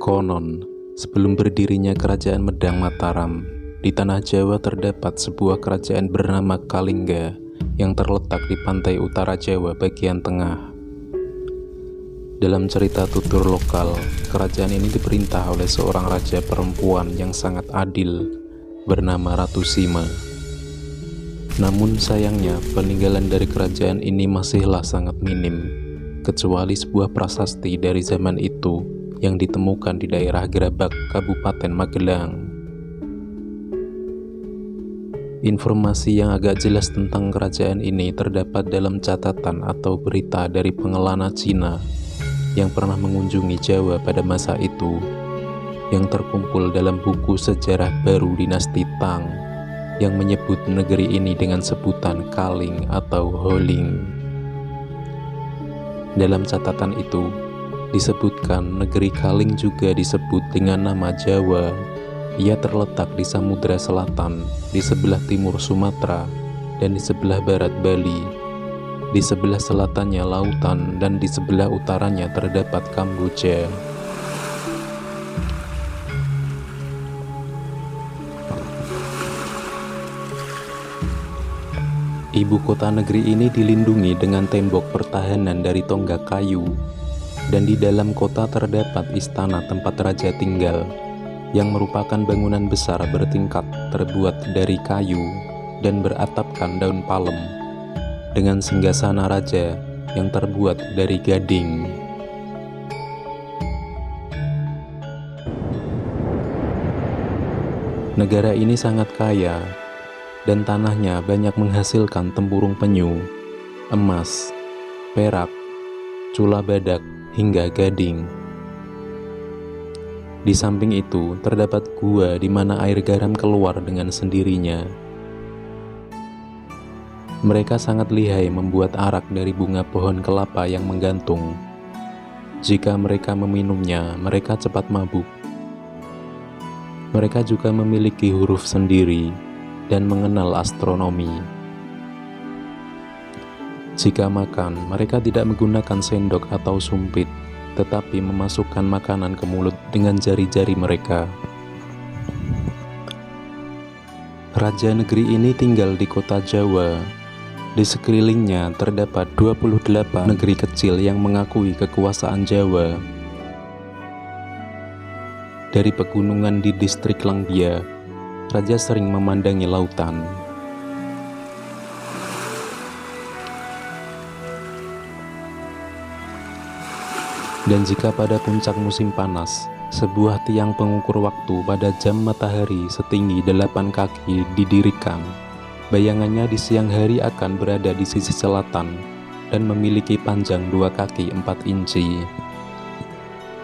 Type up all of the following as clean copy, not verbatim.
Konon, sebelum berdirinya Kerajaan Medang Mataram, di tanah Jawa terdapat sebuah kerajaan bernama Kalingga yang terletak di pantai utara Jawa bagian tengah. Dalam cerita tutur lokal, kerajaan ini diperintah oleh seorang raja perempuan yang sangat adil bernama Ratu Sima. Namun sayangnya, peninggalan dari kerajaan ini masihlah sangat minim, kecuali sebuah prasasti dari zaman itu yang ditemukan di daerah Gerabak, Kabupaten Magelang. Informasi yang agak jelas tentang kerajaan ini terdapat dalam catatan atau berita dari pengelana Cina yang pernah mengunjungi Jawa pada masa itu, yang terkumpul dalam buku sejarah baru dinasti Tang yang menyebut negeri ini dengan sebutan Kaling atau Holing. Dalam catatan itu disebutkan negeri Kaling juga disebut dengan nama Jawa. Ia terletak di Samudra Selatan, di sebelah timur Sumatera, dan di sebelah barat Bali. Di sebelah selatannya lautan, dan di sebelah utaranya terdapat Kamboja. Ibu kota negeri ini dilindungi dengan tembok pertahanan dari tonggak kayu, dan di dalam kota terdapat istana tempat raja tinggal, yang merupakan bangunan besar bertingkat terbuat dari kayu dan beratapkan daun palem, dengan singgasana raja yang terbuat dari gading. Negara ini sangat kaya, dan tanahnya banyak menghasilkan tempurung penyu, emas, perak, cula badak, hingga gading. Di samping itu, terdapat gua di mana air garam keluar dengan sendirinya. Mereka sangat lihai membuat arak dari bunga pohon kelapa yang menggantung. Jika mereka meminumnya, mereka cepat mabuk. Mereka juga memiliki huruf sendiri dan mengenal astronomi. Jika makan, mereka tidak menggunakan sendok atau sumpit, tetapi memasukkan makanan ke mulut dengan jari-jari mereka. Raja negeri ini tinggal di kota Jawa. Di sekelilingnya terdapat 28 negeri kecil yang mengakui kekuasaan Jawa. Dari pegunungan di distrik Langbia, raja sering memandangi lautan. Dan jika pada puncak musim panas, sebuah tiang pengukur waktu pada jam matahari setinggi 8 kaki didirikan. Bayangannya di siang hari akan berada di sisi selatan dan memiliki panjang 2 kaki 4 inci.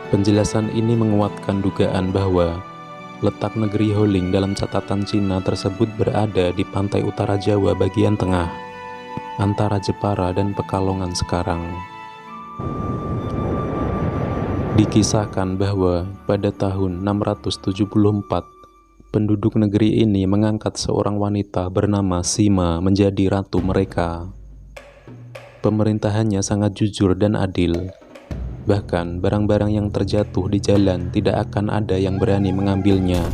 Penjelasan ini menguatkan dugaan bahwa letak negeri Holing dalam catatan Cina tersebut berada di pantai utara Jawa bagian tengah, antara Jepara dan Pekalongan sekarang. Dikisahkan bahwa pada tahun 674, penduduk negeri ini mengangkat seorang wanita bernama Sima menjadi ratu mereka. Pemerintahannya sangat jujur dan adil. Bahkan barang-barang yang terjatuh di jalan tidak akan ada yang berani mengambilnya,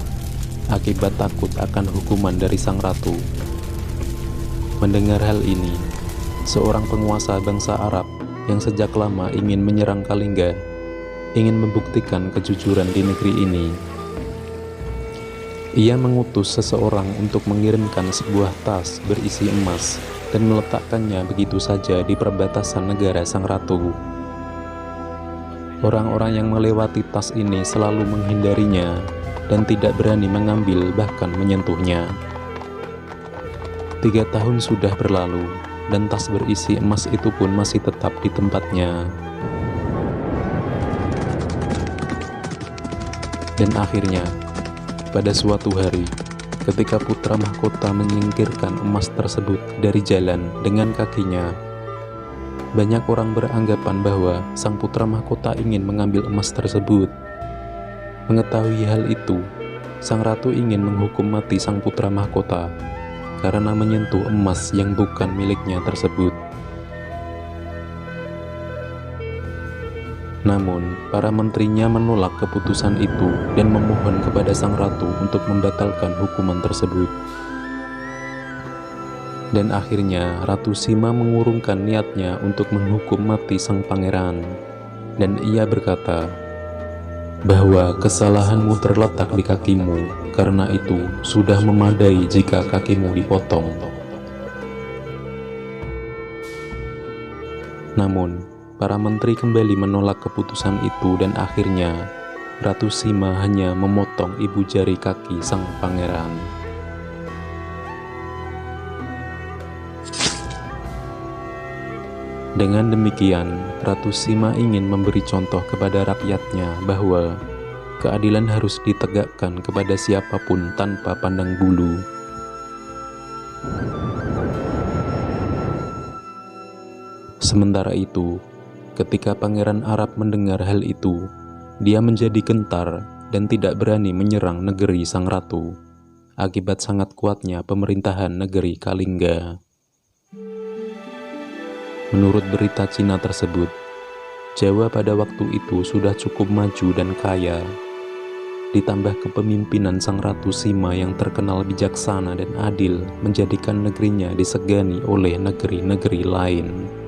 akibat takut akan hukuman dari sang ratu. Mendengar hal ini, seorang penguasa bangsa Arab yang sejak lama ingin menyerang Kalingga, ingin membuktikan kejujuran di negeri ini. Ia mengutus seseorang untuk mengirimkan sebuah tas berisi emas dan meletakkannya begitu saja di perbatasan negara sang ratu. Orang-orang yang melewati tas ini selalu menghindarinya dan tidak berani mengambil bahkan menyentuhnya. 3 tahun sudah berlalu dan tas berisi emas itu pun masih tetap di tempatnya. Dan akhirnya, pada suatu hari, ketika putra mahkota menyingkirkan emas tersebut dari jalan dengan kakinya, banyak orang beranggapan bahwa sang putra mahkota ingin mengambil emas tersebut. Mengetahui hal itu, sang ratu ingin menghukum mati sang putra mahkota karena menyentuh emas yang bukan miliknya tersebut. Namun, para menterinya menolak keputusan itu dan memohon kepada sang ratu untuk membatalkan hukuman tersebut. Dan akhirnya Ratu Sima mengurungkan niatnya untuk menghukum mati sang pangeran. Dan ia berkata bahwa kesalahanmu terletak di kakimu, karena itu sudah memadai jika kakimu dipotong. Namun, para menteri kembali menolak keputusan itu dan akhirnya Ratu Sima hanya memotong ibu jari kaki sang pangeran. Dengan demikian, Ratu Sima ingin memberi contoh kepada rakyatnya bahwa keadilan harus ditegakkan kepada siapapun tanpa pandang bulu. Sementara itu, ketika Pangeran Arab mendengar hal itu, dia menjadi gentar dan tidak berani menyerang negeri sang ratu, akibat sangat kuatnya pemerintahan negeri Kalingga. Menurut berita Cina tersebut, Jawa pada waktu itu sudah cukup maju dan kaya, ditambah kepemimpinan sang Ratu Sima yang terkenal bijaksana dan adil menjadikan negerinya disegani oleh negeri-negeri lain.